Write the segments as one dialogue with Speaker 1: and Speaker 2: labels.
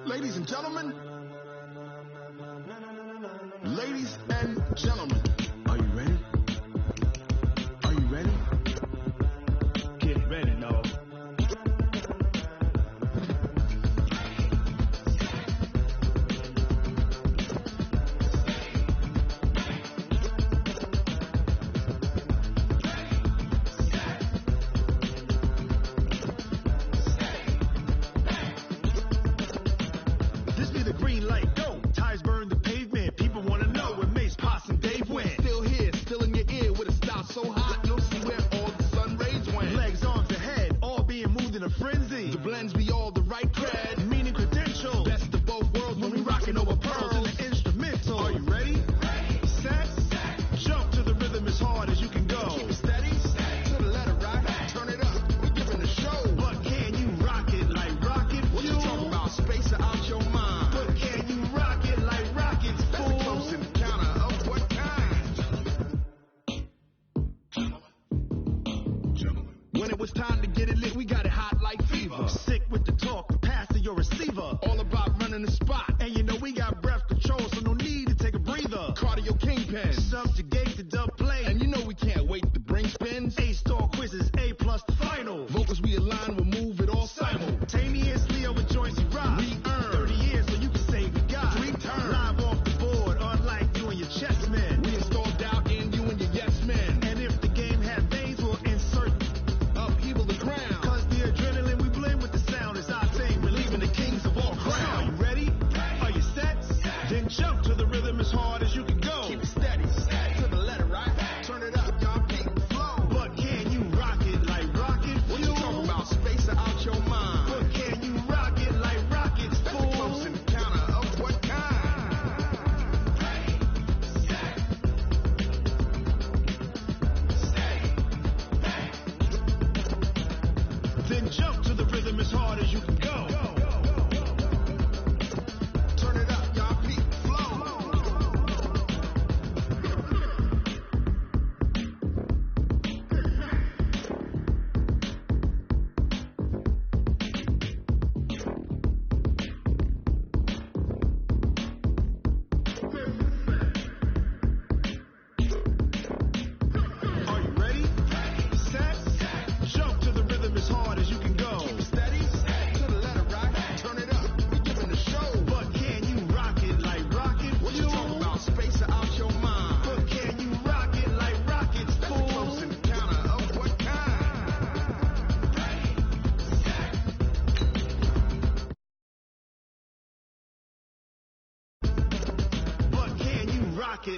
Speaker 1: Ladies and gentlemen, ladies and gentlemen, are you ready? Are you ready? Get ready, no.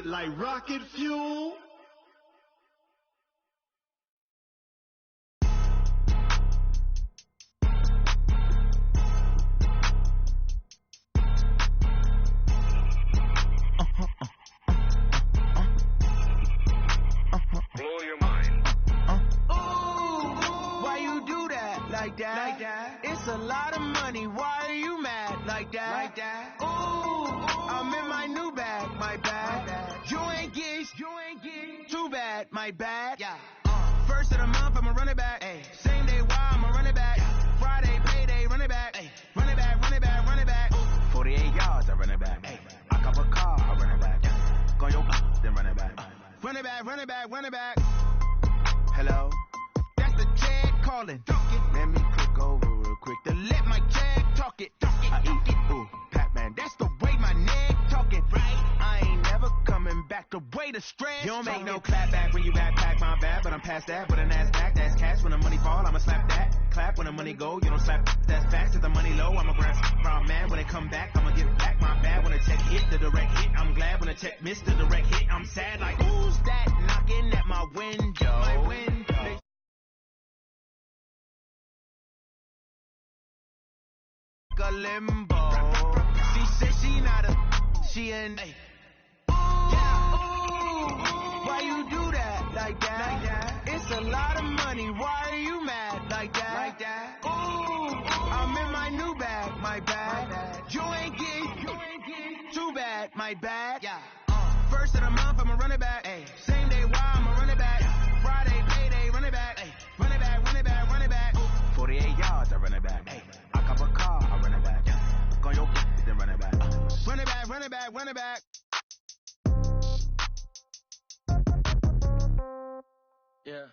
Speaker 2: Like rocket fuel.
Speaker 3: Blow your mind.
Speaker 4: Why you do that like that? It's a lot of money. Why are you mad like that? I'm in my new bag, my bag. You ain't get too bad, my bad. Yeah. First of the month, I'ma run it back. Ay. Same day, why I'ma run it back. Friday, payday, run it back. Ay. Run it back, run it back, run it back. 48 yards, I run it back. Ay. I cop a car, I run it back. Go your then run it back. Run it back, run it back, run it back. Hello, that's the jag calling. Let me click over real quick to let my jag talk it. I eat it, ooh, Pac-Man. That's the way my neck talking, right? I ain't never coming back. The way the stress. You don't make no clap back when you backpack my bad, but I'm past that. With an ass back, that's cash. When the money fall, I'ma slap that. Clap when the money go, you don't slap. That's fast. If the money low, I'ma grab round man. When it come back, I'ma give back my bad. When the check hit, the direct hit. I'm glad when the check missed the direct hit. I'm sad like who's that knocking at my window? My window. A limbo. She said she not a, she an. Yeah. Why you do that like that? It's a lot of money. Why are you mad like that? I'm in my new bag, my bag. You ain't get too bad, my bad. Yeah. First of the month, I'ma run it back. Ay. Same day, why I'ma run it back. Friday, payday, run it back. Ay. Run it back, run it back, run it back. 48 yards, I run it back. Ay. I cop a car, I run it back. Go your Running back.
Speaker 3: Yeah.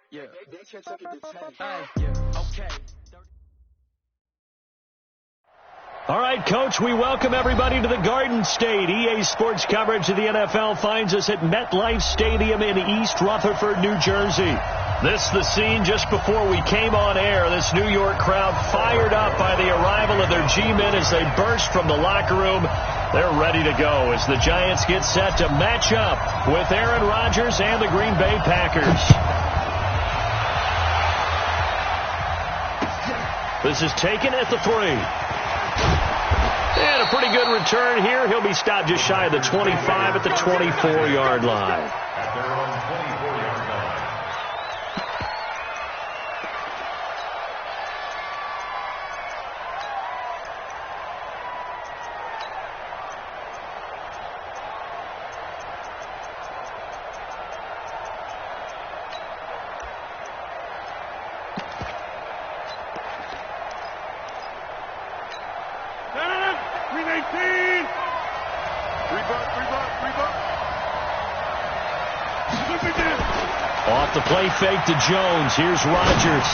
Speaker 3: Yeah.
Speaker 4: They should took it to 10.
Speaker 3: Yeah. Okay.
Speaker 5: All right, Coach, we welcome everybody to the Garden State. EA Sports coverage of the NFL finds us at MetLife Stadium in East Rutherford, New Jersey. This the scene just before we came on air. This New York crowd fired up by the arrival of their G-men as they burst from the locker room. They're ready to go as the Giants get set to match up with Aaron Rodgers and the Green Bay Packers. This is taken at the 3. And a pretty good return here. He'll be stopped just shy of the 25 at the 24-yard line.
Speaker 6: At their own 24-yard line.
Speaker 5: Off the play fake to Jones. Here's Rodgers.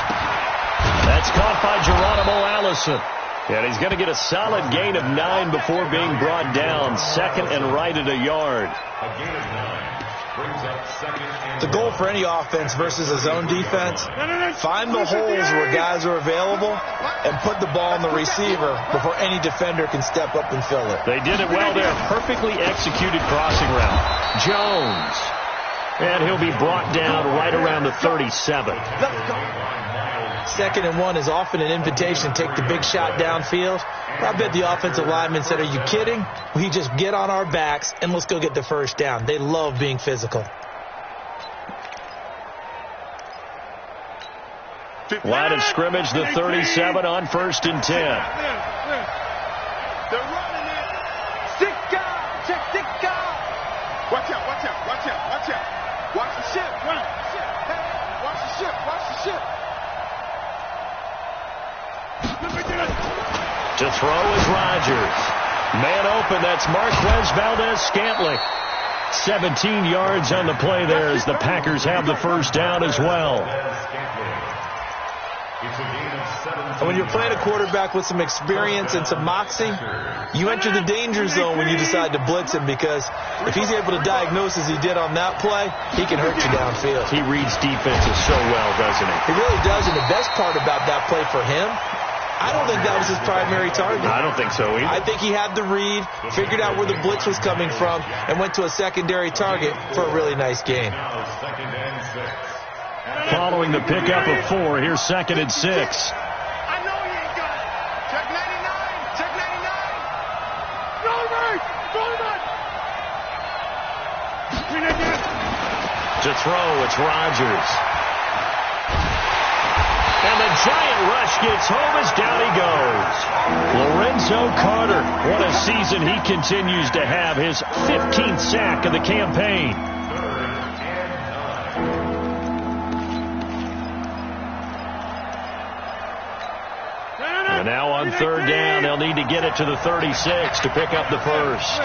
Speaker 5: That's caught by Geronimo Allison. And he's going to get a solid gain of 9 before being brought down. Second and right at a yard.
Speaker 6: A gain of 9 brings up second and
Speaker 7: The goal for any offense versus a zone defense, find the holes where guys are available and put the ball on the receiver before any defender can step up and fill it.
Speaker 5: They did it well there. Perfectly executed crossing route. Jones. And he'll be brought down right around the 37.
Speaker 7: Second and 1 is often an invitation to take the big shot downfield. I bet the offensive lineman said, are you kidding? We just get on our backs and let's go get the first down. They love being physical.
Speaker 5: Line of scrimmage, the 37 on 1st and 10.
Speaker 4: They're running it. Stick out. Check stick out. Watch out, watch out, watch out, watch out. Watch the ship. Run. Hey, watch the ship. Watch the ship.
Speaker 5: To throw is Rodgers. Man open, that's Marquez Valdez-Scantling. 17 yards on the play there as the Packers have the first down as well.
Speaker 7: And when you're playing a quarterback with some experience and some moxie, you enter the danger zone when you decide to blitz him, because if he's able to diagnose as he did on that play, he can hurt you downfield.
Speaker 5: He reads defenses so well, doesn't he?
Speaker 7: He really does, and the best part about that play for him, I don't think that was his primary target.
Speaker 5: I don't think so either.
Speaker 7: I think he had the read, figured out where the blitz was coming from, and went to a secondary target for a really nice gain.
Speaker 5: Following the pickup of 4, here's 2nd and 6.
Speaker 4: I know he ain't got it. Check 99. Check 99. Go right. Go right.
Speaker 5: To throw, it's Rodgers. And the giant rush gets home as down he goes. Lorenzo Carter, what a season he continues to have. His 15th sack of the campaign. And now on 3rd down, they'll need to get it to the 36 to pick up the first.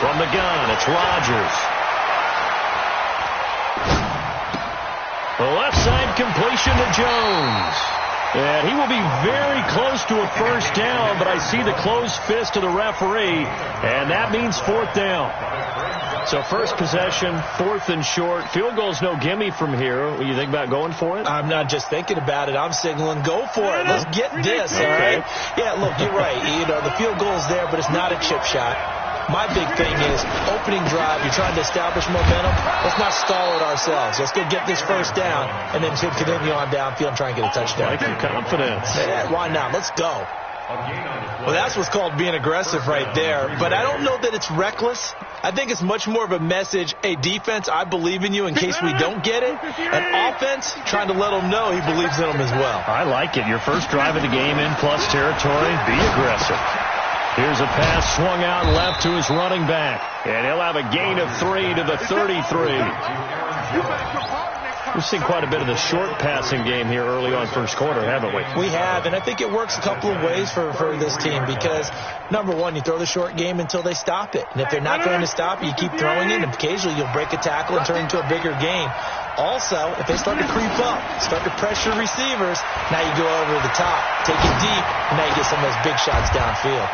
Speaker 5: From the gun, it's Rodgers. The left side completion to Jones. And he will be very close to a first down, but I see the closed fist of the referee, and that means 4th down. So first possession, 4th and short. Field goal's no gimme from here. What do you think about going for it?
Speaker 7: I'm not just thinking about it. I'm signaling, go for it. Let's get this, all right? Yeah, look, you're right. You know, the field goal's there, but it's not a chip shot. My big thing is opening drive. You're trying to establish momentum. Let's not stall it ourselves. Let's go get this first down and then continue on downfield and try and get a touchdown.
Speaker 5: I like your confidence.
Speaker 7: Yeah, why not? Let's go. Well, that's what's called being aggressive right there. But I don't know that it's reckless. I think it's much more of a message, hey, defense, I believe in you in case we don't get it. And offense, trying to let them know he believes in them as well.
Speaker 5: I like it. Your first drive of the game in plus territory. Be aggressive. Here's a pass swung out left to his running back. And he'll have a gain of 3 to the 33. We've seen quite a bit of the short passing game here early on first quarter, haven't we?
Speaker 7: We have, and I think it works a couple of ways for this team because, number one, you throw the short game until they stop it. And if they're not going to stop it, you keep throwing it, and occasionally you'll break a tackle and turn into a bigger gain. Also, if they start to creep up, start to pressure receivers, now you go over the top, take it deep, and now you get some of those big shots downfield.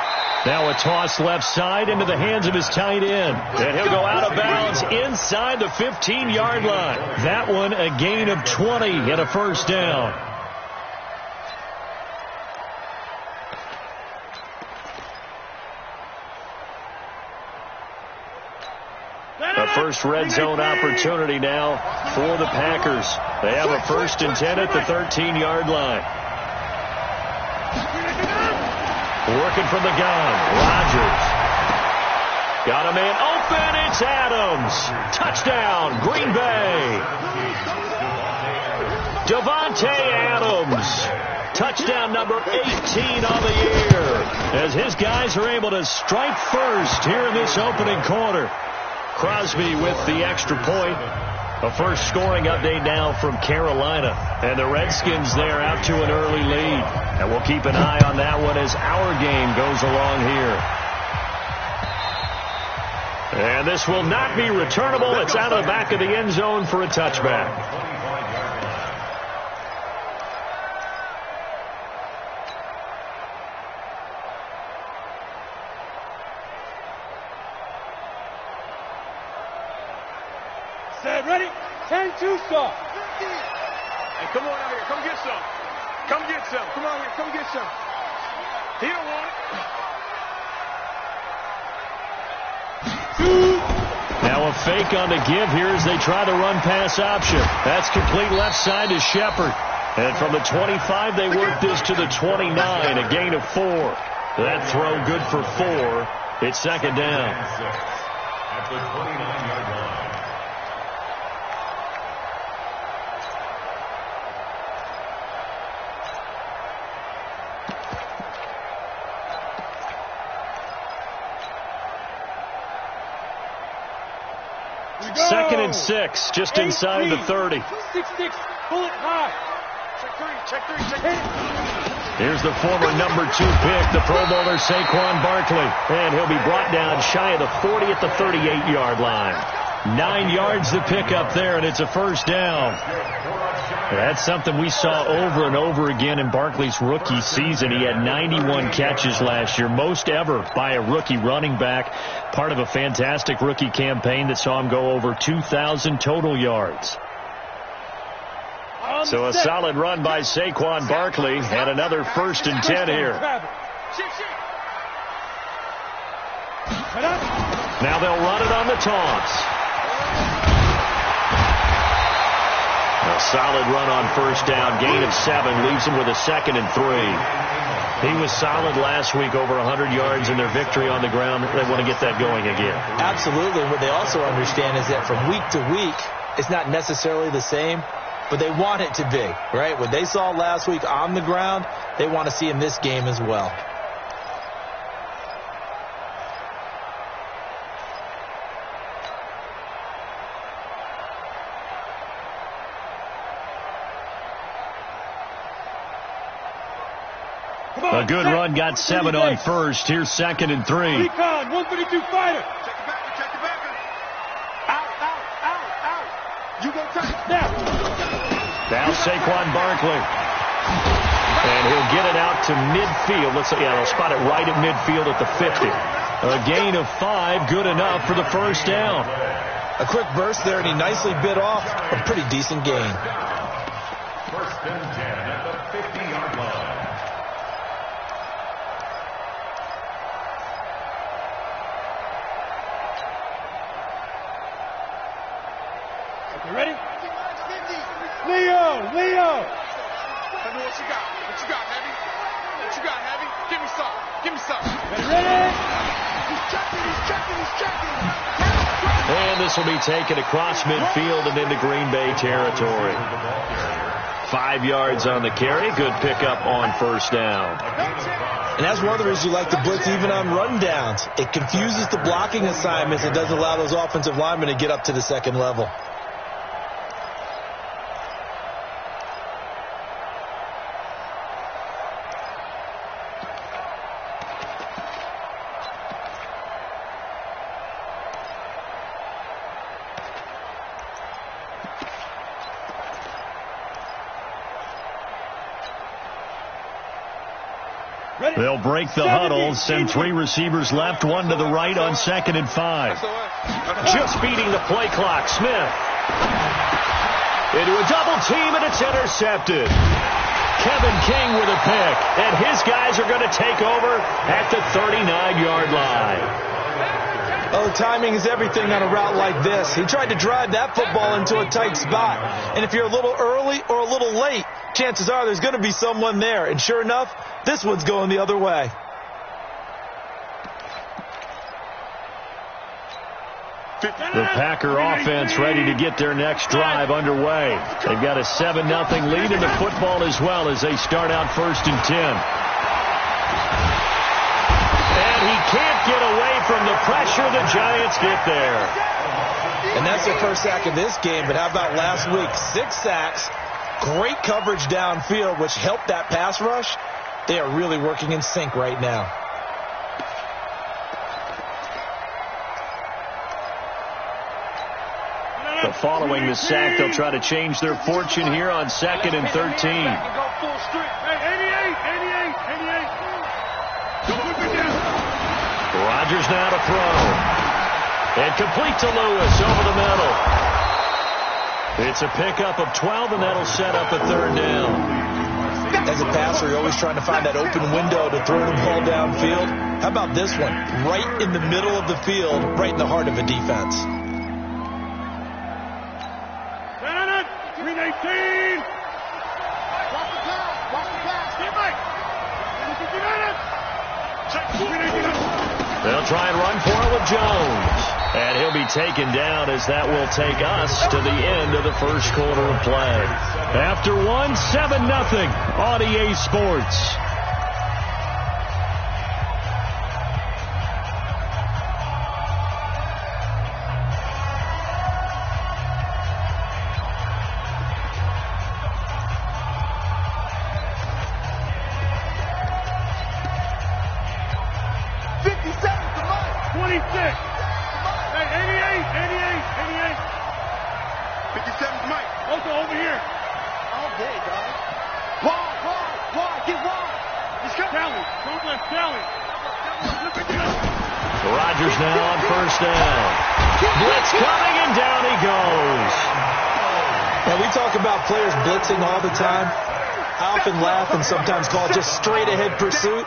Speaker 5: Now a toss left side into the hands of his tight end. And he'll go out of bounds inside the 15-yard line. That one a gain of 20 and a first down. A first red zone opportunity now for the Packers. They have a 1st and 10 at the 13-yard line. Working from the gun. Rodgers. Got a man open. It's Adams. Touchdown, Green Bay. Devontae Adams. Touchdown number 18 on the year. As his guys are able to strike first here in this opening quarter. Crosby with the extra point. A first scoring update now from Carolina. And the Redskins there out to an early lead. And we'll keep an eye on that one as our game goes along here. And this will not be returnable. It's out of the back of the end zone for a touchback.
Speaker 8: Set, ready? 10-2 stop.
Speaker 2: Hey, come on out here. Come get some. Come get some. Come on here. Come get some. He don't want it.
Speaker 5: Now a fake on the give here as they try the run pass option. That's complete left side to Shepard. And from the 25, they work this to the 29, a gain of 4. That throw good for 4. It's second down.
Speaker 6: At the 29-yard line.
Speaker 5: Second and 6, just inside the 30.
Speaker 8: 6-6, pull it high.
Speaker 2: Check three.
Speaker 5: Here's the former number 2 pick, the Pro Bowler Saquon Barkley. And he'll be brought down shy of the 40 at the 38-yard line. 9 yards to pick up there, and it's a first down. That's something we saw over and over again in Barkley's rookie season. He had 91 catches last year, most ever by a rookie running back, part of a fantastic rookie campaign that saw him go over 2,000 total yards. So a solid run by Saquon Barkley, and another 1st and 10 here. Now they'll run it on the toss. A solid run on first down, gain of 7, leaves him with a 2nd and 3. He was solid last week, over 100 yards in their victory on the ground. They want to get that going again.
Speaker 7: Absolutely. What they also understand is that from week to week, it's not necessarily the same, but they want it to be, right? What they saw last week on the ground, they want to see in this game as well.
Speaker 5: A good run, got 7 on first. Here's 2nd and 3.
Speaker 8: Recon, 132 fighter.
Speaker 2: Check the back. Out. You go touch.
Speaker 5: Now Saquon Barkley. And he'll get it out to midfield. They'll spot it right at midfield at the 50. A gain of 5, good enough for the first down.
Speaker 7: A quick burst there, and he nicely bit off a pretty decent gain.
Speaker 6: 1st and 10 at the 50-yard line.
Speaker 8: You ready? Leo!
Speaker 2: Tell me what you got. What you got, Heavy? Give me some.
Speaker 8: Ready?
Speaker 2: He's checking.
Speaker 5: And this will be taken across midfield and into Green Bay territory. 5 yards on the carry. Good pickup on first down.
Speaker 7: And that's one of the reasons you like to blitz even on rundowns. It confuses the blocking assignments. It doesn't allow those offensive linemen to get up to the second level.
Speaker 5: They'll break the huddle, send 3 receivers left, 1 to the right on 2nd and 5. Just beating the play clock. Smith into a double team, and it's intercepted. Kevin King with a pick, and his guys are going to take over at the 39-yard line.
Speaker 7: Oh, timing is everything on a route like this. He tried to drive that football into a tight spot. And if you're a little early or a little late, chances are there's going to be someone there. And sure enough, this one's going the other way.
Speaker 5: The Packer offense ready to get their next drive underway. They've got a 7-0 lead in the football as well as they start out 1st and 10. And he can't get away from the pressure. The Giants get there.
Speaker 7: And that's the first sack of this game, but how about last week? 6 sacks, great coverage downfield, which helped that pass rush. They are really working in sync right now.
Speaker 5: But following the sack, they'll try to change their fortune here on 2nd and 13. Rodgers now to throw. And complete to Lewis over the middle. It's a pickup of 12, and that'll set up a 3rd down.
Speaker 7: As a passer, you're always trying to find that open window to throw the ball downfield. How about this one? Right in the middle of the field, right in the heart of a defense.
Speaker 8: 319.
Speaker 5: They'll try and run for it with Jones. And he'll be taken down as that will take us to the end of the first quarter of play. After 1, 7-0 on EA Sports. Rodgers now on 1st down. Blitz coming, and down he goes.
Speaker 7: Now, we talk about players blitzing all the time. I often laugh and sometimes call it just straight-ahead pursuit.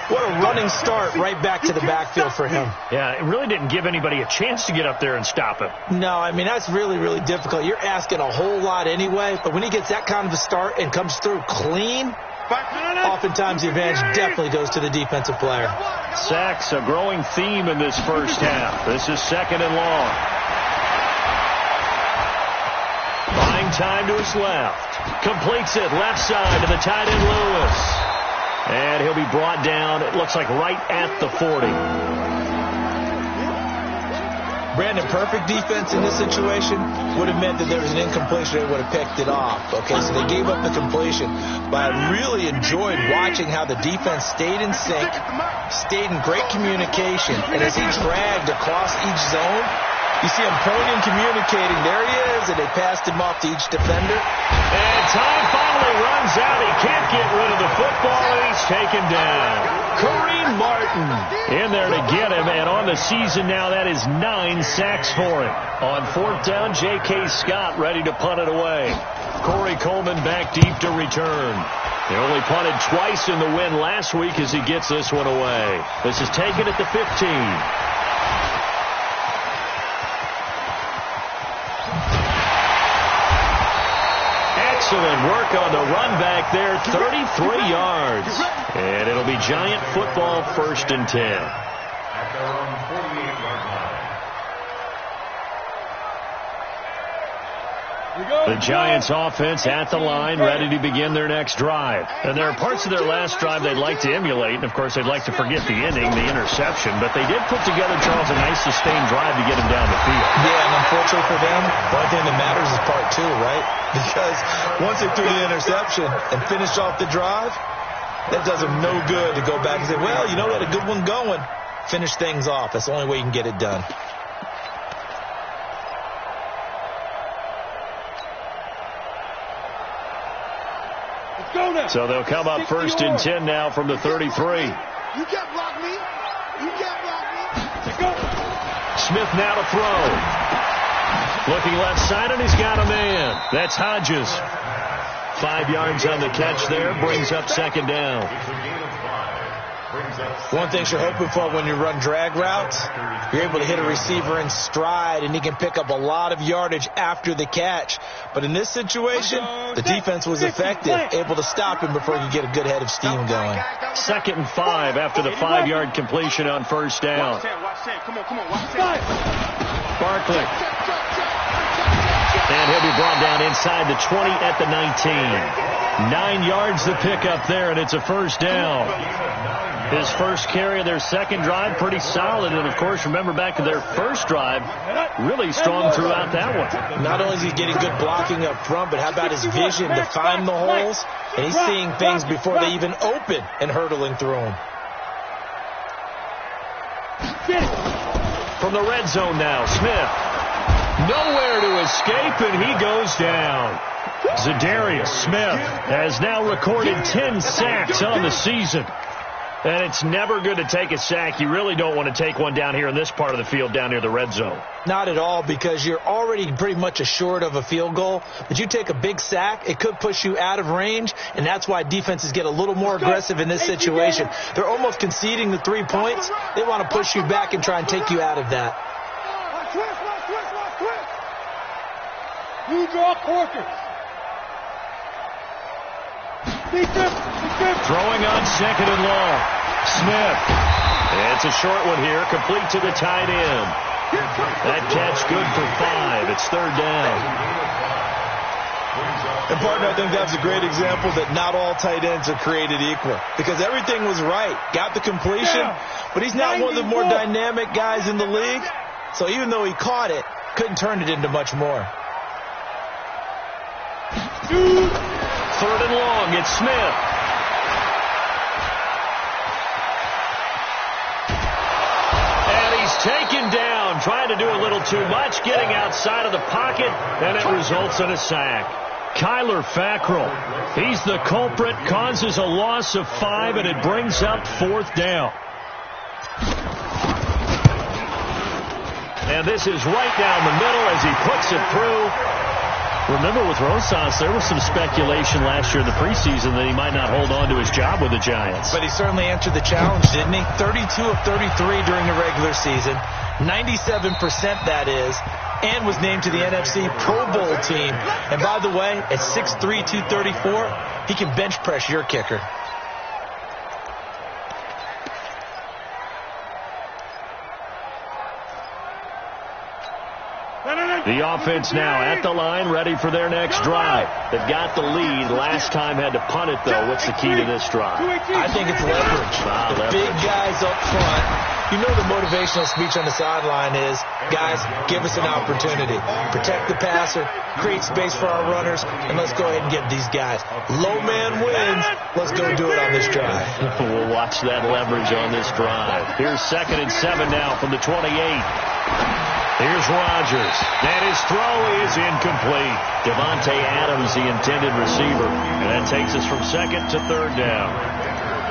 Speaker 7: What a running start right back to the backfield for him.
Speaker 5: Yeah, it really didn't give anybody a chance to get up there and stop him.
Speaker 7: No, I mean, that's really, really difficult. You're asking a whole lot anyway, but when he gets that kind of a start and comes through clean, oftentimes the advantage definitely goes to the defensive player.
Speaker 5: Sacks, a growing theme in this first half. This is 2nd and long. Buying time to his left. Completes it left side to the tight end Lewis. And he'll be brought down, it looks like right at the 40.
Speaker 7: Brandon, perfect defense in this situation would have meant that there was an incompletion. They would have picked it off. Okay, so they gave up the completion. But I really enjoyed watching how the defense stayed in sync, stayed in great communication. And as he dragged across each zone, you see him pointing, communicating. There he is, and they passed him off to each defender.
Speaker 5: And time finally runs out. He can't get rid of the football, and he's taken down. Kareem Martin in there to get him, and on the season now, that is 9 sacks for him. On 4th down, J.K. Scott ready to punt it away. Corey Coleman back deep to return. He only punted twice in the win last week as he gets this one away. This is taken at the 15. Excellent work on the run back there, 33 yards. And it'll be Giant football 1st and 10.
Speaker 6: At their own 48-yard line.
Speaker 5: The Giants offense at the line, ready to begin their next drive. And there are parts of their last drive they'd like to emulate. And, of course, they'd like to forget the inning, the interception. But they did put together, Charles, a nice sustained drive to get him down the field.
Speaker 7: Yeah, and unfortunately for them, the only thing that matters is part 2, right? Because once they threw the interception and finished off the drive, that does them no good to go back and say, well, you know, we had a good one going. Finish things off. That's the only way you can get it done.
Speaker 8: Go now.
Speaker 5: So they'll come up first and 10 now from the 33.
Speaker 1: You can't block me. You can't block me.
Speaker 8: Go.
Speaker 5: Smith now to throw. Looking left side, and he's got a man. That's Hodges. 5 yards on the catch there, brings up second down.
Speaker 7: One thing you're hoping for when you run drag routes, you're able to hit a receiver in stride, and he can pick up a lot of yardage after the catch. But in this situation, the defense was effective, able to stop him before he could get a good head of steam going.
Speaker 5: 2nd and 5 after the 5-yard completion on first down.
Speaker 2: Watch that. Come on. Watch that.
Speaker 5: Barkley. And he'll be brought down inside the 20 at the 19. 9 yards the pickup there, and it's a first down. His first carry of their second drive, pretty solid. And, of course, remember back to their first drive, really strong throughout that one.
Speaker 7: Not only is he getting good blocking up front, but how about his vision to find the holes? And he's seeing things before they even open and hurdling through them.
Speaker 5: From the red zone now, Smith. Nowhere to escape, and he goes down. Zadarius Smith has now recorded 10 sacks on the season. And it's never good to take a sack. You really don't want to take one down here in this part of the field down near the red zone.
Speaker 7: Not at all, because you're already pretty much assured of a field goal. But you take a big sack, it could push you out of range, and that's why defenses get a little more aggressive in this situation. They're almost conceding the 3 points. They want to push you back and try and take you out of that.
Speaker 8: You draw quarters.
Speaker 5: Throwing on 2nd and long. Smith. It's a short one here, complete to the tight end. That catch good for 5. It's 3rd down.
Speaker 7: And, partner, I think that's a great example that not all tight ends are created equal, because everything was right. Got the completion, but he's not one of the more dynamic guys in the league. So even though he caught it, couldn't turn it into much more.
Speaker 5: 3rd and long. It's Smith. And he's taken down, trying to do a little too much, getting outside of the pocket, and it results in a sack. Kyler Fackrell, he's the culprit, causes a loss of 5, and it brings up 4th down. And this is right down the middle as he puts it through. Remember, with Rosas, there was some speculation last year in the preseason that he might not hold on to his job with the Giants.
Speaker 7: But he certainly answered the challenge, didn't he? 32 of 33 during the regular season, 97% that is, and was named to the NFC Pro Bowl team. And by the way, at 6'3", 234, he can bench press your kicker.
Speaker 5: The offense now at the line, ready for their next drive. They've got the lead. Last time had to punt it, though. What's the key to this drive?
Speaker 7: I think it's leverage. The big guys up front. You know the motivational speech on the sideline is, guys, give us an opportunity. Protect the passer, create space for our runners, and let's go ahead and get these guys. Low man wins. Let's go do it on this drive.
Speaker 5: We'll watch that leverage on this drive. Here's 2nd and 7 now from the 28. Here's Rodgers. And his throw is incomplete. Devontae Adams, the intended receiver. And that takes us from 2nd to 3rd down.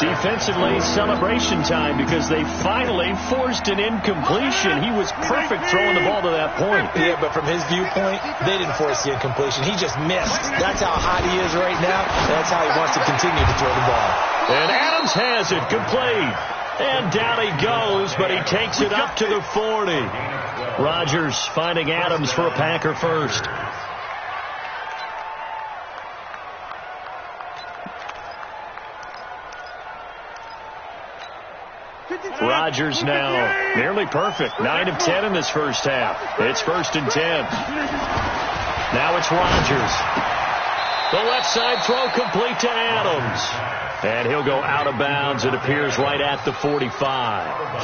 Speaker 5: Defensively, celebration time because they finally forced an incompletion. He was perfect throwing the ball to that point.
Speaker 7: Yeah, but from his viewpoint, they didn't force the incompletion. He just missed. That's how hot he is right now. That's how he wants to continue to throw the ball.
Speaker 5: And Adams has it complete. And down he goes, but he takes it up to the 40. Rodgers finding Adams for a Packer first. Rodgers now nearly perfect. 9 of 10 in this first half. It's 1st and 10. Now it's Rodgers. The left side throw complete to Adams. And he'll go out of bounds. It appears right at the 45.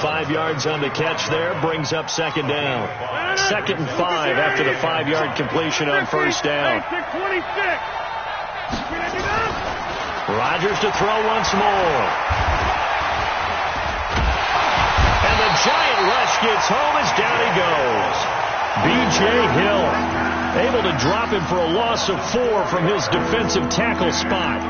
Speaker 5: 5 yards on the catch there. Brings up 2nd down. 2nd and 5 after the 5-yard completion on first down. Rodgers to throw once more. And the giant rush gets home as down he goes. B.J. Hill able to drop him for a loss of 4 from his defensive tackle spot.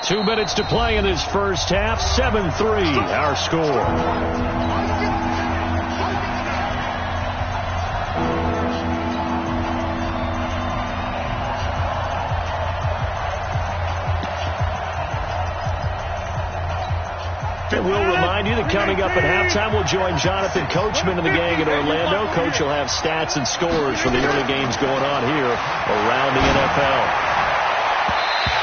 Speaker 5: 2 minutes to play in this first half. 7-3 our score. And we'll remind you that coming up at halftime, we'll join Jonathan Coachman and the gang in Orlando. Coach will have stats and scores from the early games going on here around the NFL.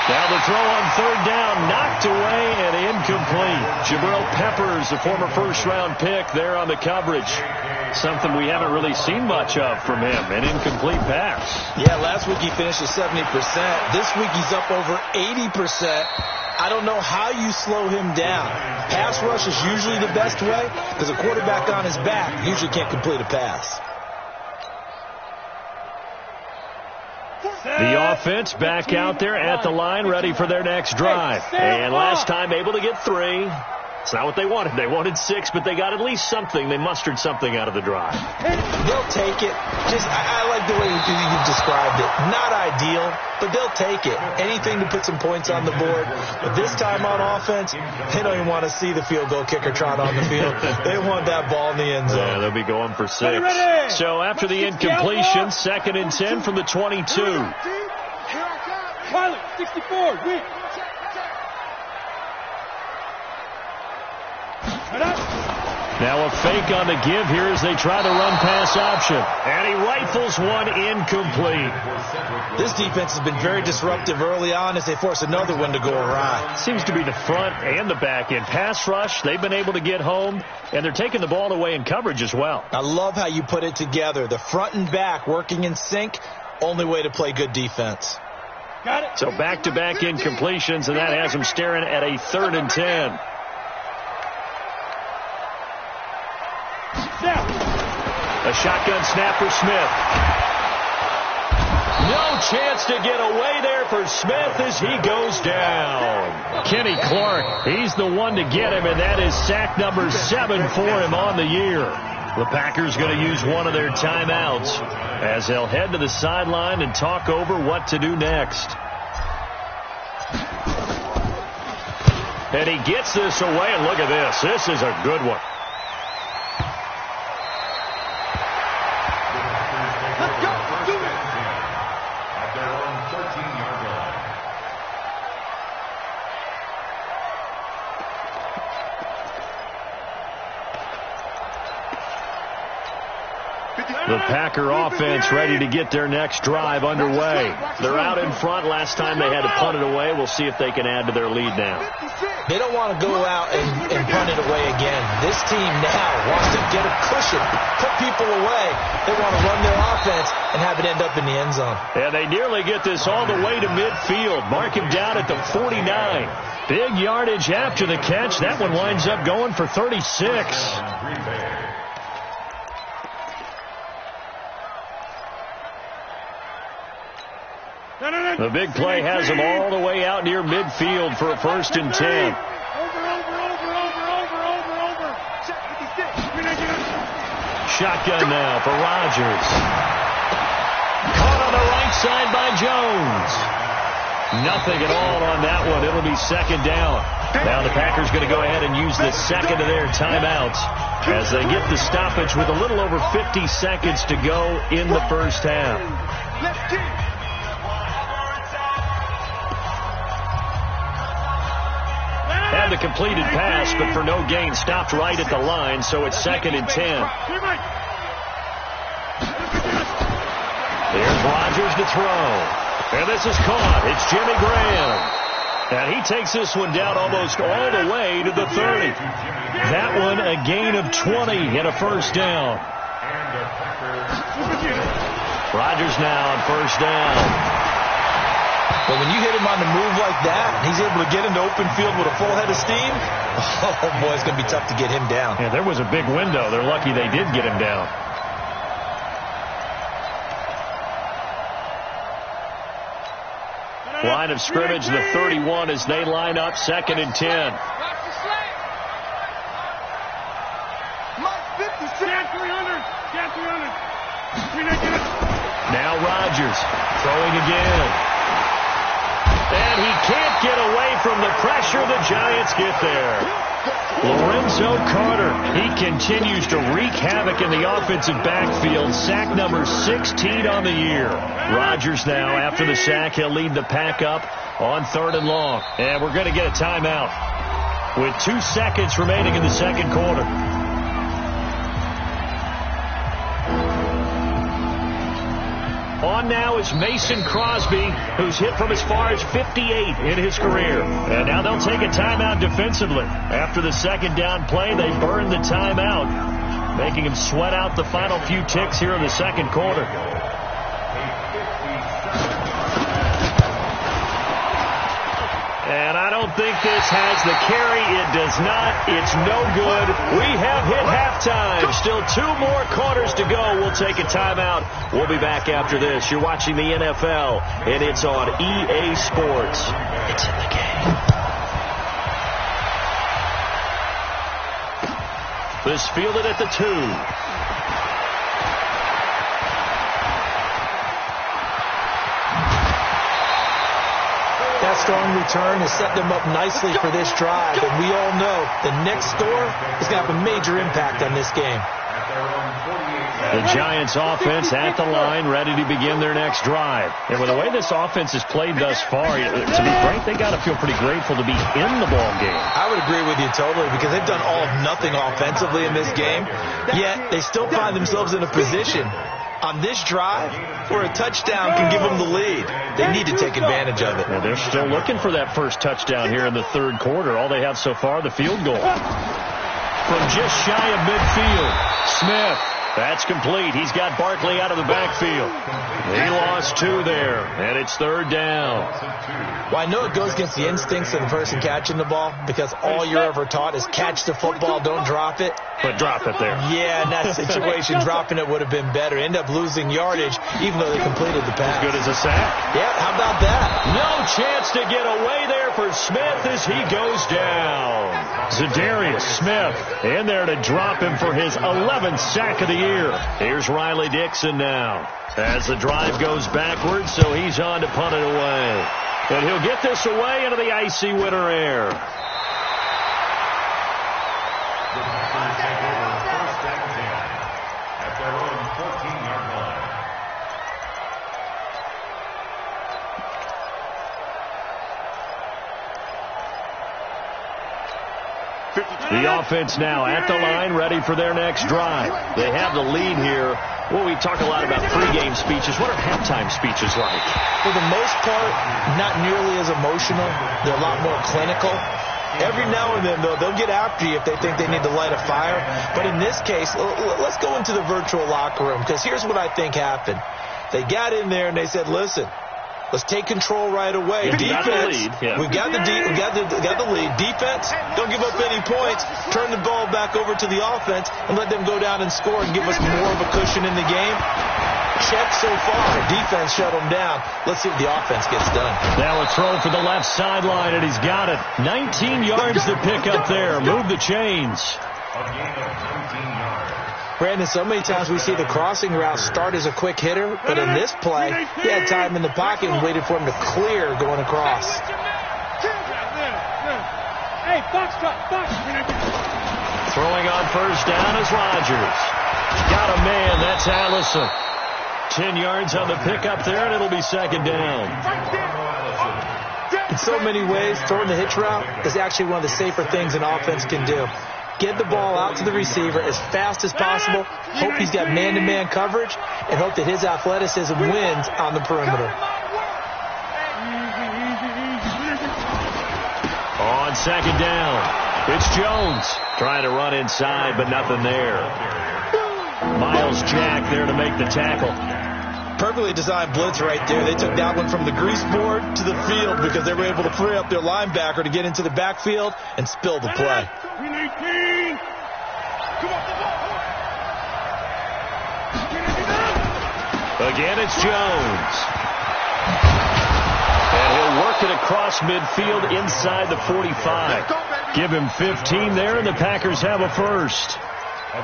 Speaker 5: Now the throw on third down, knocked away and incomplete. Jabril Peppers, the former first-round pick, there on the coverage. Something we haven't really seen much of from him, an incomplete pass.
Speaker 7: Yeah, last week he finished at 70%. This week he's up over 80%. I don't know how you slow him down. Pass rush is usually the best way because a quarterback on his back usually can't complete a pass.
Speaker 5: The offense back out there at the line, ready for their next drive. And last time able to get 3. It's not what they wanted. They wanted 6, but they got at least something. They mustered something out of the drive.
Speaker 7: They'll take it. I like the way you described it. Not ideal, but they'll take it. Anything to put some points on the board. But this time on offense, they don't even want to see the field goal kicker trot on the field. They want that ball in the end zone.
Speaker 5: Yeah, they'll be going for 6. So after the incompletion, 2nd and 10 from the 22.
Speaker 8: Pilot, 64, win.
Speaker 5: Now a fake on the give here as they try the run-pass option. And he rifles one incomplete.
Speaker 7: This defense has been very disruptive early on as they force another one to go awry.
Speaker 5: Seems to be the front and the back end. Pass rush, they've been able to get home, and they're taking the ball away in coverage as well.
Speaker 7: I love how you put it together. The front and back working in sync, only way to play good defense.
Speaker 8: Got it.
Speaker 5: So back-to-back incompletions, and that has them staring at a 3rd and 10. A shotgun snap for Smith. No chance to get away there for Smith as he goes down. Kenny Clark, he's the one to get him, and that is sack number 7 for him on the year. The Packers going to use one of their timeouts as they'll head to the sideline and talk over what to do next. And he gets this away, and look at this. This is a good one. The Packer offense ready to get their next drive underway. They're out in front. Last time they had to punt it away. We'll see if they can add to their lead now.
Speaker 7: They don't want to go out and punt it away again. This team now wants to get a cushion, put people away. They want to run their offense and have it end up in the end zone.
Speaker 5: And they nearly get this all the way to midfield. Mark him down at the 49. Big yardage after the catch. That one winds up going for 36. The big play has them all the way out near midfield for a 1st and 10. Shotgun now for Rodgers. Caught on the right side by Jones. Nothing at all on that one. It'll be 2nd down. Now the Packers going to go ahead and use the 2nd of their timeouts as they get the stoppage with a little over 50 seconds to go in the first half. Had the completed pass, but for no gain, stopped right at the line, so it's 2nd and 10. There's Rodgers to throw. And this is caught. It's Jimmy Graham. And he takes this one down almost all the way to the 30. That one a gain of 20 and a 1st down. Rodgers now on 1st down.
Speaker 7: But when you hit him on the move like that, he's able to get into open field with a full head of steam. Oh, boy, it's going to be tough to get him down.
Speaker 5: Yeah, there was a big window. They're lucky they did get him down. Line of scrimmage, the 31 as they line up, 2nd and 10. Now Rodgers throwing again. And he can't get away from the pressure. The Giants get there. Lorenzo Carter, he continues to wreak havoc in the offensive backfield. Sack number 16 on the year. Rodgers now, after the sack, he'll lead the pack up on 3rd and long. And we're going to get a timeout with 2 seconds remaining in the second quarter. On now is Mason Crosby, who's hit from as far as 58 in his career. And now they'll take a timeout defensively. After the second down play, they burn the timeout, making him sweat out the final few ticks here in the second quarter. And I don't think this has the carry. It does not. It's no good. We have hit halftime. Still 2 more quarters to go. We'll take a timeout. We'll be back after this. You're watching the NFL, and it's on EA Sports. It's in the game. This fielded at the 2.
Speaker 7: That strong return has set them up nicely for this drive, and we all know the next score is going to have a major impact on this game.
Speaker 5: The Giants offense at the line, ready to begin their next drive. And with the way this offense has played thus far, to be frank, they got to feel pretty grateful to be in the ball game.
Speaker 7: I would agree with you totally, because they've done all of nothing offensively in this game, yet they still find themselves in a position on this drive where a touchdown can give them the lead. They need to take advantage of it.
Speaker 5: Well, they're still looking for that first touchdown here in the third quarter. All they have so far, the field goal. From just shy of midfield, Smith. That's complete. He's got Barkley out of the backfield. He lost 2 there, and it's 3rd down.
Speaker 7: Well, I know it goes against the instincts of the person catching the ball, because all you're ever taught is catch the football, don't drop it.
Speaker 5: But drop it there.
Speaker 7: Yeah, in that situation, dropping it would have been better. End up losing yardage, even though they completed the pass.
Speaker 5: As good as a sack.
Speaker 7: Yeah, how about that?
Speaker 5: No chance to get away there for Smith as he goes down. Za'Darius Smith in there to drop him for his 11th sack of the year. Here's Riley Dixon now as the drive goes backwards, so he's on to punt it away. And he'll get this away into the icy winter air.
Speaker 6: At their own 14-yard line.
Speaker 5: The offense now at the line, ready for their next drive. They have the lead here. Well, we talk a lot about pregame speeches. What are halftime speeches like?
Speaker 7: For the most part, not nearly as emotional. They're a lot more clinical. Every now and then, though, they'll get after you if they think they need to light a fire. But in this case, let's go into the virtual locker room, because here's what I think happened. They got in there and they said, listen, let's take control right away. Defense, we've got the lead. Defense, don't give up any points. Turn the ball back over to the offense and let them go down and score and give us more of a cushion in the game. Check so far. Defense shut them down. Let's see if the offense gets done.
Speaker 5: Now a throw for the left sideline, and he's got it. 19 yards to pick up there. Move the chains.
Speaker 6: A gain of 19 yards.
Speaker 7: Brandon, so many times we see the crossing route start as a quick hitter, but in this play, he had time in the pocket and waited for him to clear going across.
Speaker 8: Hey, box.
Speaker 5: Throwing on first down is Rodgers. Got a man. That's Allison. 10 yards on the pickup there, and it'll be second down.
Speaker 7: In so many ways, throwing the hitch route is actually one of the safer things an offense can do. Get the ball out to the receiver as fast as possible, hope he's got man-to-man coverage, and hope that his athleticism wins on the perimeter.
Speaker 5: On second down, it's Jones trying to run inside, but nothing there. Miles Jack there to make the tackle.
Speaker 7: Perfectly designed blitz right there. They took that one from the grease board to the field because they were able to free up their linebacker to get into the backfield and spill the play.
Speaker 5: Again, it's Jones. And he'll work it across midfield inside the 45. Give him 15 there, and the Packers have a first.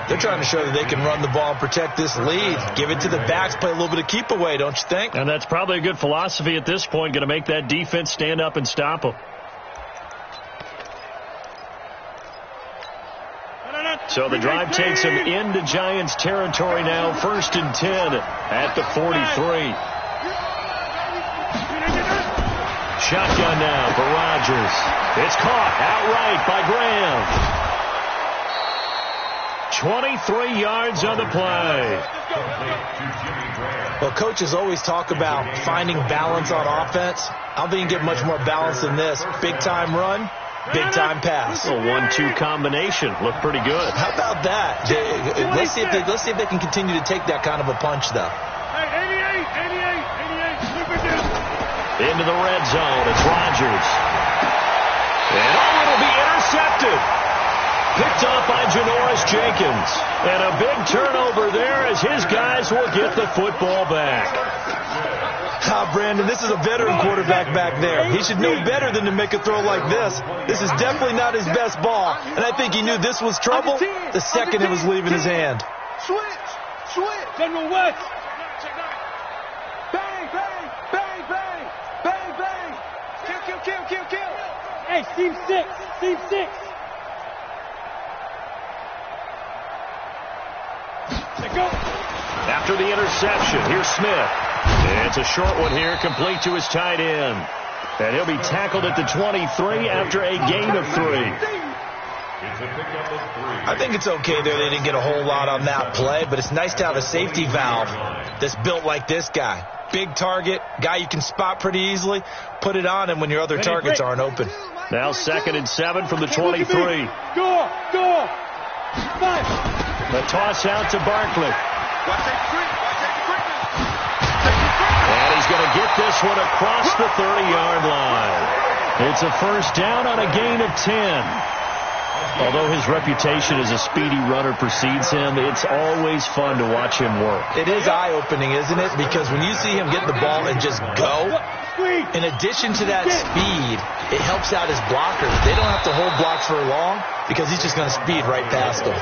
Speaker 7: They're trying to show that they can run the ball and protect this lead. Give it to the backs, play a little bit of keep away, don't you think?
Speaker 5: And that's probably a good philosophy at this point, going to make that defense stand up and stop them. So the drive takes him into Giants territory now, 1st and 10 at the 43. Shotgun now for Rodgers. It's caught outright by Graham. 23 yards on the play.
Speaker 7: Well, coaches always talk about finding balance on offense. I don't think you can get much more balance than this. Big-time run, big-time pass.
Speaker 5: A 1-2 combination. Looked pretty good.
Speaker 7: How about that? Let's see if they can continue to take that kind of a punch, though.
Speaker 5: Into the red zone. It's Rodgers. And it'll be intercepted. Picked off by Janoris Jenkins. And a big turnover there as his guys will get the football back.
Speaker 7: Brandon, this is a veteran quarterback back there. He should know better than to make a throw like this. This is definitely not his best ball. And I think he knew this was trouble the second it was leaving his hand.
Speaker 2: Switch.
Speaker 8: General West.
Speaker 2: Bang. Kill.
Speaker 8: Hey, Team 6. Let go.
Speaker 5: After the interception, here's Smith. It's a short one here, complete to his tight end. And he'll be tackled at the 23 after a gain of 3.
Speaker 7: I think it's okay there. They didn't get a whole lot on that play, but it's nice to have a safety valve that's built like this guy. Big target, guy you can spot pretty easily. Put it on him when your other targets aren't open.
Speaker 5: Now 2nd and 7 from the 23.
Speaker 8: Go. 5.
Speaker 5: The toss out to Barkley. And he's going to get this one across the 30-yard line. It's a first down on a gain of 10. Although his reputation as a speedy runner precedes him, it's always fun to watch him work.
Speaker 7: It is eye-opening, isn't it? Because when you see him get the ball and just go, in addition to that speed, it helps out his blockers. They don't have to hold blocks for long because he's just going to speed right past them.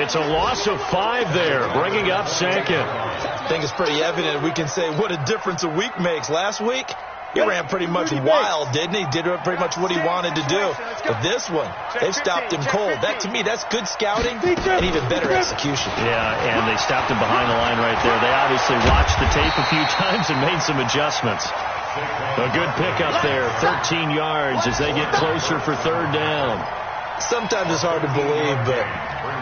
Speaker 5: It's a loss of 5 there, bringing up 2nd.
Speaker 7: I think it's pretty evident we can say what a difference a week makes. Last week, he ran pretty much wild, didn't he? Did pretty much what he wanted to do. But this one, they've stopped him cold. That, to me, that's good scouting and even better execution.
Speaker 5: Yeah, and they stopped him behind the line right there. They obviously watched the tape a few times and made some adjustments. A good pickup there, 13 yards as they get closer for 3rd down.
Speaker 7: Sometimes it's hard to believe, but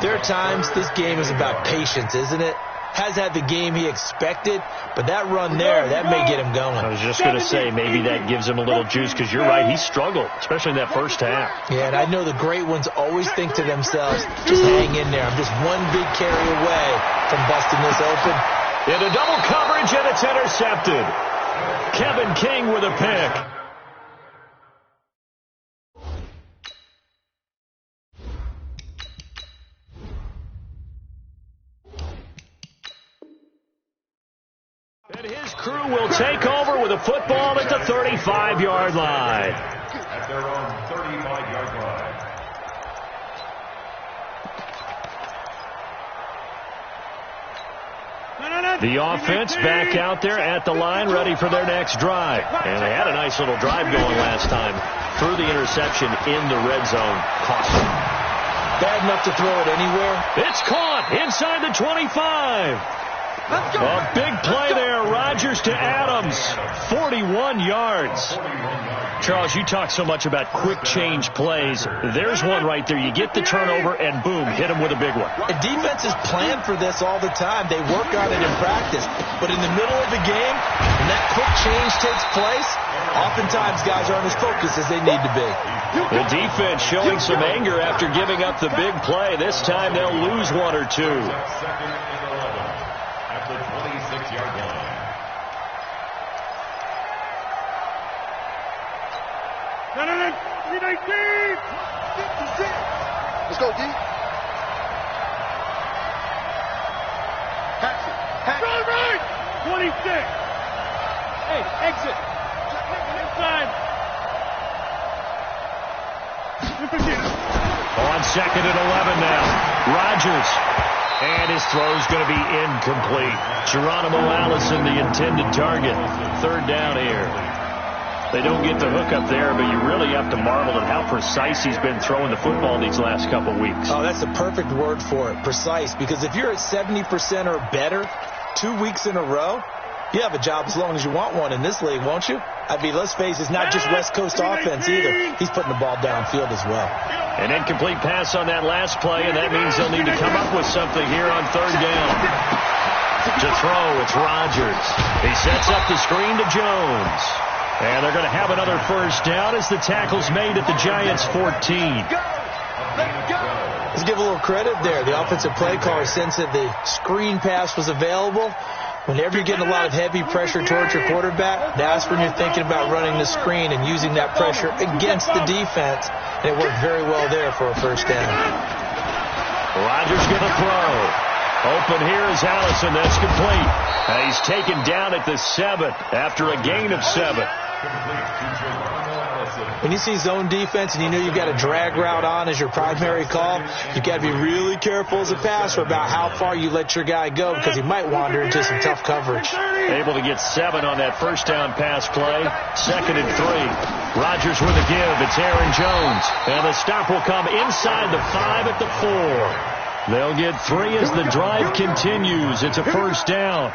Speaker 7: there are times this game is about patience, isn't it? Has had the game he expected, but that run there, that may get him going.
Speaker 5: I was just going to say, maybe that gives him a little juice, because you're right, he struggled, especially in that first half.
Speaker 7: Yeah, and I know the great ones always think to themselves, just hang in there. I'm just one big carry away from busting this open.
Speaker 5: Into double coverage, and it's intercepted. Kevin King with a pick. And his crew will take over with a football at the 35-yard line.
Speaker 6: At their own 35-yard line.
Speaker 5: The offense back out there at the line, ready for their next drive. And they had a nice little drive going last time. Threw the interception in the red zone. Cost them.
Speaker 7: Bad enough to throw it anywhere.
Speaker 5: It's caught inside the 25. A big play there. Rodgers to Adams. 41 yards. Charles, you talk so much about quick change plays. There's one right there. You get the turnover, and boom, hit him with a big one.
Speaker 7: And defenses plan for this all the time. They work on it in practice. But in the middle of the game, when that quick change takes place, oftentimes guys aren't as focused as they need to be.
Speaker 5: The defense showing some anger after giving up the big play. This time they'll lose 1 or 2.
Speaker 6: At the 26-yard line.
Speaker 2: Let's go, D.
Speaker 8: Right. 26. Hey, exit. Inside.
Speaker 5: On 2nd and 11 now. Rodgers. And his throw's going to be incomplete. Geronimo Allison, the intended target. 3rd down here. They don't get the hook up there, but you really have to marvel at how precise he's been throwing the football these last couple weeks.
Speaker 7: Oh, that's the perfect word for it, precise, because if you're at 70% or better 2 weeks in a row, you have a job as long as you want one in this league, won't you? I mean, let's face it, it's not just West Coast offense either. He's putting the ball downfield as well.
Speaker 5: An incomplete pass on that last play, and that means they'll need to come up with something here on third down. To throw, it's Rodgers. He sets up the screen to Jones. And they're going to have another first down as the tackle's made at the Giants' 14.
Speaker 7: Let's give a little credit there. The offensive play caller sensed that the screen pass was available. Whenever you're getting a lot of heavy pressure towards your quarterback, that's when you're thinking about running the screen and using that pressure against the defense. And it worked very well there for a first down.
Speaker 5: Rodgers going to throw. Open here is Allison. That's complete. He's taken down at the 7 after a gain of 7.
Speaker 7: When you see zone defense and you know you've got a drag route on as your primary call, you've got to be really careful as a passer about how far you let your guy go because he might wander into some tough coverage.
Speaker 5: Able to get 7 on that first down pass play. 2nd and 3. Rodgers with a give. It's Aaron Jones. And the stop will come inside the 5 at the 4. They'll get 3 as the drive continues. It's a first down.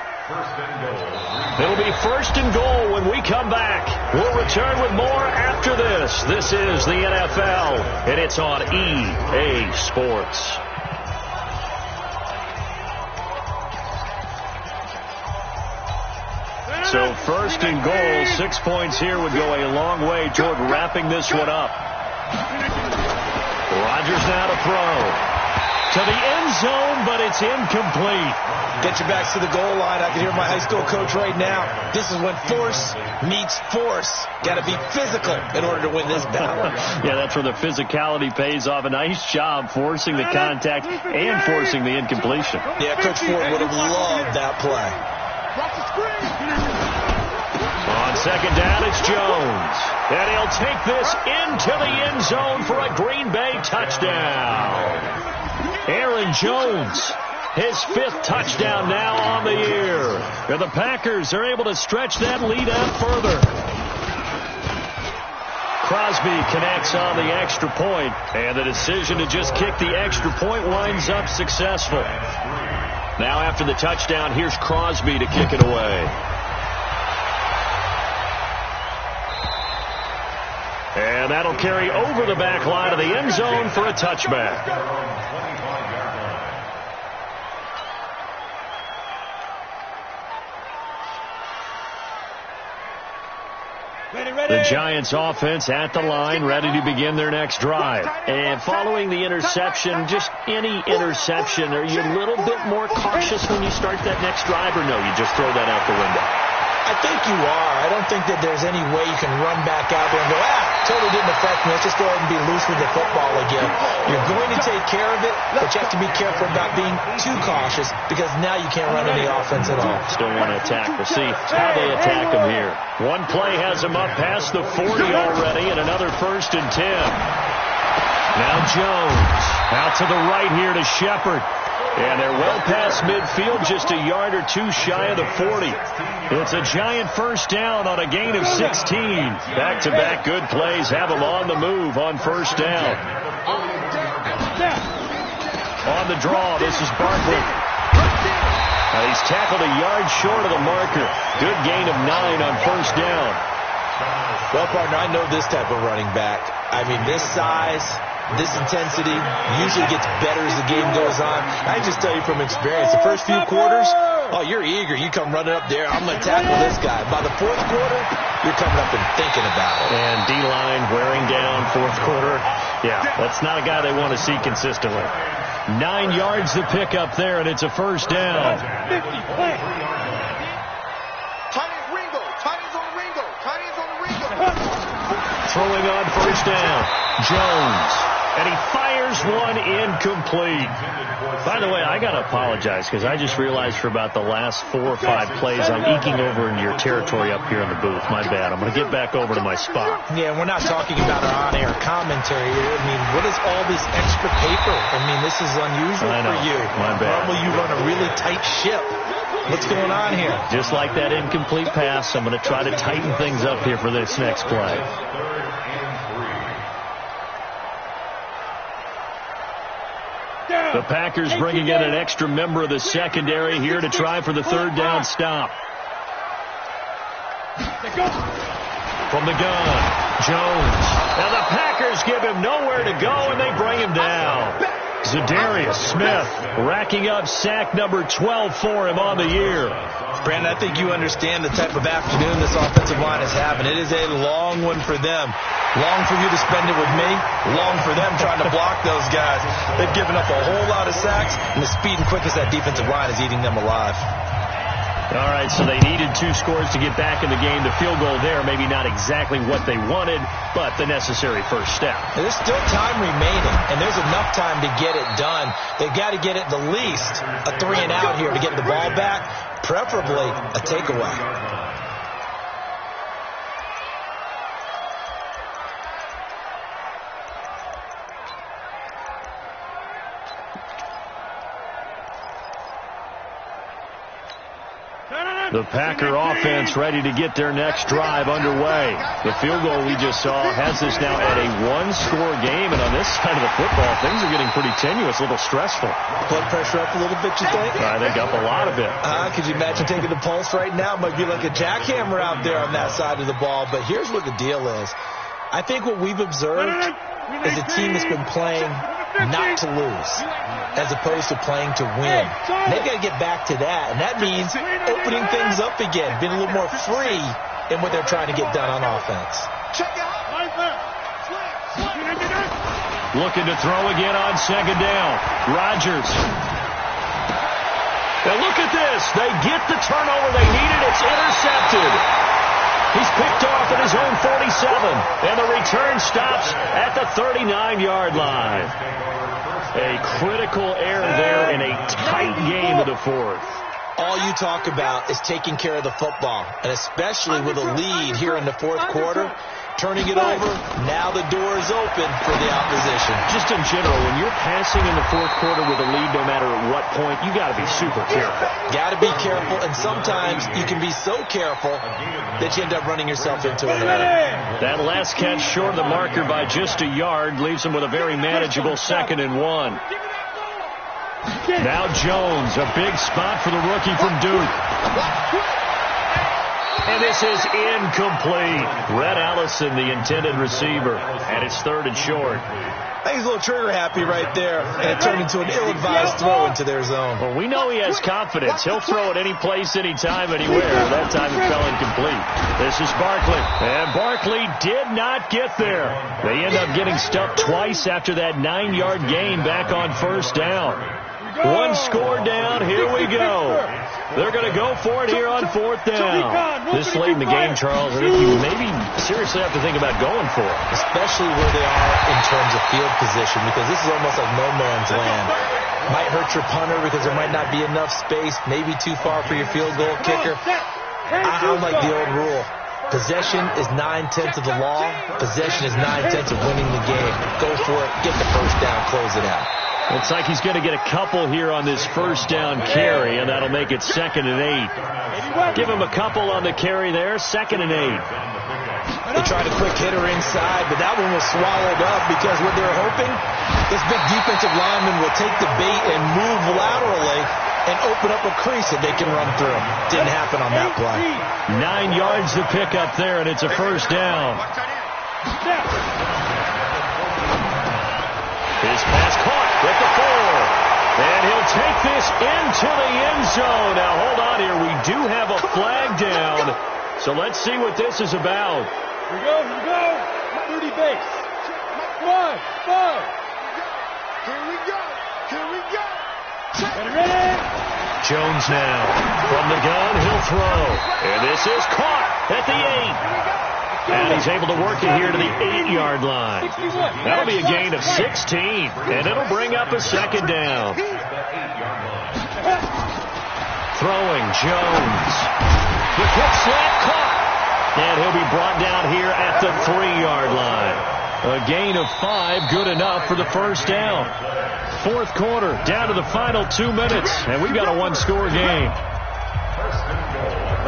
Speaker 5: It'll be first and goal when we come back. We'll return with more after this. This is the NFL, and it's on EA Sports. So first and goal, 6 points here would go a long way toward wrapping this one up. Rodgers now to throw. To the end zone, but it's incomplete.
Speaker 7: Get your backs to the goal line. I can hear my high school coach right now. This is when force meets force. Got to be physical in order to win this battle.
Speaker 5: Yeah, that's where the physicality pays off. A nice job forcing the contact and forcing the incompletion.
Speaker 7: Yeah, Coach Ford would have loved that play.
Speaker 5: On second down, it's Jones. And he'll take this into the end zone for a Green Bay touchdown. Aaron Jones, his 5th touchdown now on the year. And the Packers are able to stretch that lead out further. Crosby connects on the extra point, and the decision to just kick the extra point winds up successful. Now after the touchdown, here's Crosby to kick it away. And that'll carry over the back line of the end zone for a touchback. The Giants offense at the line, ready to begin their next drive. And following the interception, just any interception, are you a little bit more cautious when you start that next drive, or no, you just throw that out the window?
Speaker 7: I think you are. I don't think that there's any way you can run back out there and go, totally didn't affect me. Let's just go ahead and be loose with the football again. You're going to take care of it, but you have to be careful about being too cautious because now you can't run any offense at all.
Speaker 5: Still want to attack. We'll see how they attack them here. One play has them up past the 40 already, and another 1st and 10. Now Jones out to the right here to Shepard. And they're well past midfield, just a yard or 2 shy of the 40. It's a Giant first down on a gain of 16. Back-to-back good plays have them on the move on first down. On the draw, this is Barkley. He's tackled a yard short of the marker. Good gain of 9 on first down.
Speaker 7: Well, partner, I know this type of running back. I mean, this size, this intensity usually gets better as the game goes on. I can just tell you from experience, the first few quarters, you're eager. You come running up there, I'm going to tackle this guy. By the 4th quarter, you're coming up and thinking about it.
Speaker 5: And D-line wearing down 4th quarter. Yeah, that's not a guy they want to see consistently. 9 yards to pick up there, and it's a first down. Throwing on first down, Jones. And he fires one incomplete. By the way, I got to apologize because I just realized for about the last 4 or 5 plays I'm eking over into your territory up here in the booth. My bad. I'm going to get back over to my spot.
Speaker 7: Yeah, we're not talking about our on-air commentary here. I mean, what is all this extra paper? I mean, this is unusual for you.
Speaker 5: My bad.
Speaker 7: Normally you run a really tight ship. What's going on here?
Speaker 5: Just like that incomplete pass, I'm going to try to tighten things up here for this next play. The Packers bringing in an extra member of the secondary here to try for the third down stop. From the gun, Jones. Now the Packers give him nowhere to go, and they bring him down. Zadarius Smith racking up sack number 12 for him on the year.
Speaker 7: Brandon, I think you understand the type of afternoon this offensive line is having. It is a long one for them. Long for you to spend it with me. Long for them trying to block those guys. They've given up a whole lot of sacks, and the speed and quickness of that defensive line is eating them alive.
Speaker 5: All right, so they needed 2 scores to get back in the game. The field goal there, maybe not exactly what they wanted, but the necessary first step.
Speaker 7: There's still time remaining, and there's enough time to get it done. They've got to get it the least a 3-and-out here to get the ball back, preferably a takeaway.
Speaker 5: The Packer offense ready to get their next drive underway. The field goal we just saw has us now at a 1-score game, and on this side of the football, things are getting pretty tenuous, a little stressful.
Speaker 7: Blood pressure up a little bit, you think?
Speaker 5: I think up a lot of it.
Speaker 7: Could you imagine taking the pulse right now? It might be like a jackhammer out there on that side of the ball, but here's what the deal is. I think what we've observed is a team that's been playing not to lose as opposed to playing to win. And they've got to get back to that, and that means opening things up again, being a little more free in what they're trying to get done on offense.
Speaker 5: Looking to throw again on second down. Rodgers. Now look at this. They get the turnover they needed. It's intercepted. He's picked off at his own 47, and the return stops at the 39-yard line. A critical error there in a tight game of the fourth.
Speaker 7: All you talk about is taking care of the football, and especially with a lead here in the fourth quarter, turning it over, now the door is open for the opposition.
Speaker 5: Just in general, when you're passing in the fourth quarter with a lead, no matter at what point, you got to be super careful.
Speaker 7: Got to be careful, and sometimes you can be so careful that you end up running yourself into an error.
Speaker 5: That last catch short of the marker by just a yard leaves him with a very manageable 2nd and 1. Now Jones, a big spot for the rookie from Duke. And this is incomplete. Red Allison, the intended receiver, and it's 3rd and short.
Speaker 7: I think he's a little trigger happy right there, and it turned into an ill-advised throw into their zone.
Speaker 5: Well, we know he has confidence. He'll throw it any place, anytime, anywhere. That time it fell incomplete. This is Barkley, and Barkley did not get there. They end up getting stuffed twice after that 9-yard gain back on 1st down. 1 score down, here we go. They're going to go for it here on 4th down. This late in the game, Charles, I think you maybe seriously have to think about going for it.
Speaker 7: Especially where they are in terms of field position, because this is almost like no man's land. Might hurt your punter because there might not be enough space, maybe too far for your field goal kicker. I like the old rule. Possession is 9/10 of the law. Possession is 9/10 of winning the game. Go for it, get the first down, close it out.
Speaker 5: Looks like he's going to get a couple here on this 1st down carry, and that'll make it 2nd and 8. Give him a couple on the carry there, 2nd and 8.
Speaker 7: They tried a quick hitter inside, but that one was swallowed up because what they're hoping, this big defensive lineman will take the bait and move laterally and open up a crease that they can run through. Didn't happen on that play.
Speaker 5: 9 yards to pick up there, and it's a 1st down. His pass caught at the 4. And he'll take this into the end zone. Now, hold on here. We do have a flag down. So let's see what this is about.
Speaker 8: Here we go. 30 base. 5.
Speaker 1: Here we go.
Speaker 8: Ready?
Speaker 5: Jones now. From the gun, he'll throw. And this is caught at the 8. And he's able to work it here to the 8-yard line. That'll be a gain of 16, and it'll bring up a second down. Throwing, Jones. The quick slant caught. And he'll be brought down here at the 3-yard line. A gain of 5, good enough for the first down. Fourth quarter, down to the final 2 minutes, and we've got a one-score game.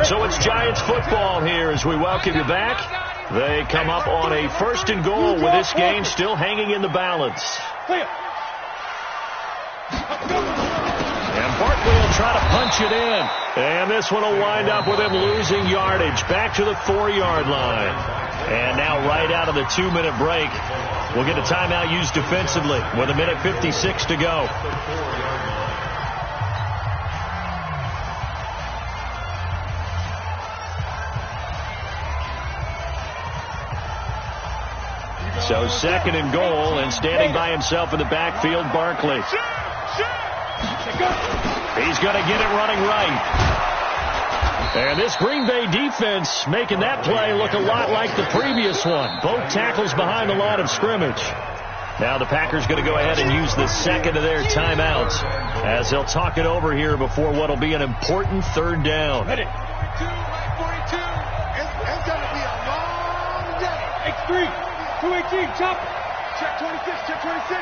Speaker 5: So it's Giants football here as we welcome you back. They come up on a 1st and goal with this game still hanging in the balance. And Barkley will try to punch it in. And this one will wind up with him losing yardage back to the 4-yard line. And now right out of the 2-minute break, we'll get a timeout used defensively with 1:56 to go. So 2nd and goal, and standing by himself in the backfield, Barkley. He's going to get it running right. And this Green Bay defense making that play look a lot like the previous one. Both tackles behind the line of scrimmage. Now the Packers going to go ahead and use the second of their timeouts as they'll talk it over here before what will be an important 3rd down.
Speaker 2: It's going to be a long day.
Speaker 8: X3, 218, chop.
Speaker 2: Check 26, check 26.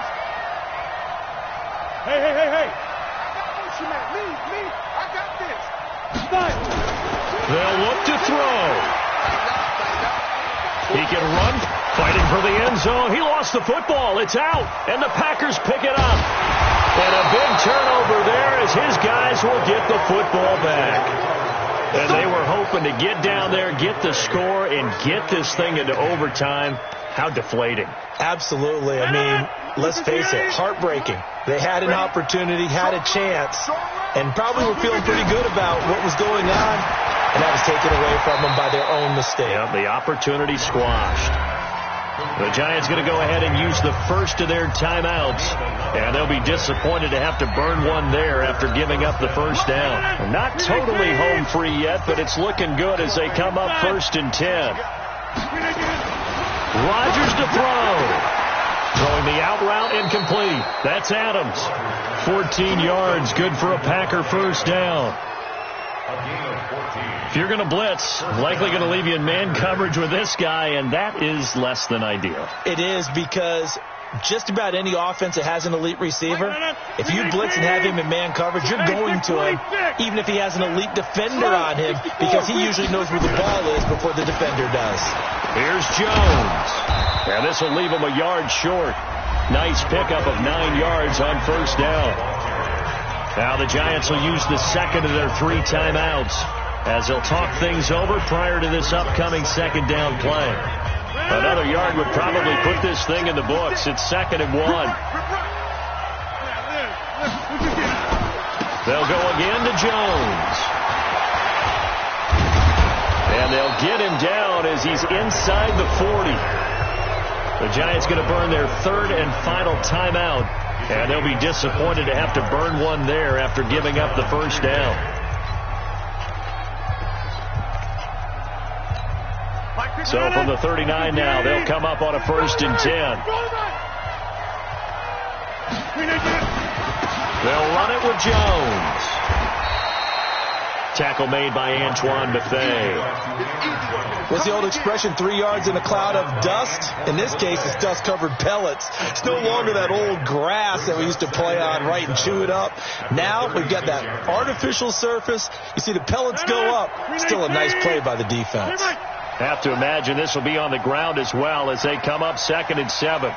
Speaker 8: Hey.
Speaker 2: Me, I got this.
Speaker 8: Stop.
Speaker 5: They'll look to throw. He can run, fighting for the end zone. He lost the football. It's out, and the Packers pick it up. And a big turnover there as his guys will get the football back. And they were hoping to get down there, get the score, and get this thing into overtime. How deflating.
Speaker 7: Absolutely. I mean, let's face it, heartbreaking. They had an opportunity, had a chance, and probably were feeling pretty good about what was going on, and that was taken away from them by their own mistake.
Speaker 5: Yep, the opportunity squashed. The Giants going to go ahead and use the first of their timeouts, and they'll be disappointed to have to burn one there after giving up the first down. Not totally home free yet, but it's looking good as they come up 1st and 10. Rodgers to throw. Throwing the out route, incomplete. That's Adams. 14 yards, good for a Packer first down. If you're going to blitz, likely going to leave you in man coverage with this guy, and that is less than ideal.
Speaker 7: It is, because just about any offense that has an elite receiver, if you blitz and have him in man coverage, you're going to him, even if he has an elite defender on him, because he usually knows where the ball is before the defender does.
Speaker 5: Here's Jones. And this will leave him a yard short. Nice pickup of 9 yards on first down. Now the Giants will use the second of their 3 timeouts as they'll talk things over prior to this upcoming second down play. Another yard would probably put this thing in the books. It's 2nd and 1. They'll go again to Jones. And they'll get him down as he's inside the 40. The Giants going to burn their 3rd and final timeout, and they'll be disappointed to have to burn one there after giving up the first down. So from the 39 now, they'll come up on a 1st and 10. They'll run it with Jones. Tackle made by Antoine Buffet.
Speaker 7: What's the old expression, 3 yards in a cloud of dust? In this case, it's dust-covered pellets. It's no longer that old grass that we used to play on, right, and chew it up. Now we've got that artificial surface. You see the pellets go up. Still a nice play by the defense.
Speaker 5: Have to imagine this will be on the ground as well as they come up 2nd and 7.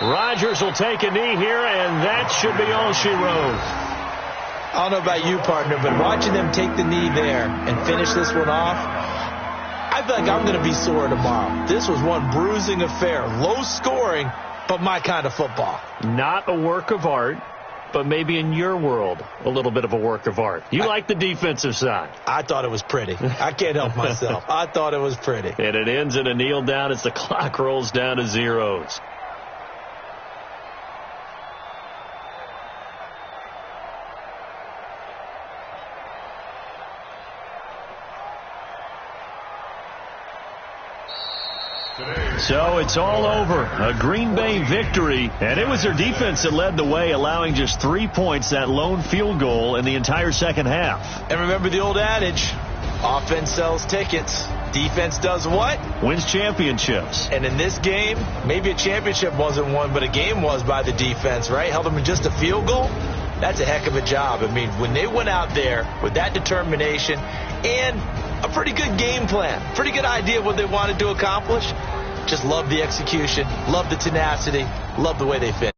Speaker 5: Rodgers will take a knee here, and that should be all she wrote.
Speaker 7: I don't know about you, partner, but watching them take the knee there and finish this one off, I feel like I'm going to be sore tomorrow. This was one bruising affair. Low scoring, but my kind of football.
Speaker 5: Not a work of art. but maybe in your world, a little bit of a work of art. You like the defensive side.
Speaker 7: I thought it was pretty. I can't help myself. I thought it was pretty.
Speaker 5: And it ends in a kneel down as the clock rolls down to zeros. So it's all over. A Green Bay victory, and it was their defense that led the way, allowing just 3 points, that lone field goal in the entire second half.
Speaker 7: And remember the old adage, offense sells tickets. Defense does what?
Speaker 5: Wins championships.
Speaker 7: And in this game, maybe a championship wasn't won, but a game was by the defense, right? Held them in just a field goal. That's a heck of a job. I mean, when they went out there with that determination and a pretty good game plan, pretty good idea what they wanted to accomplish, just love the execution, love the tenacity, love the way they finished.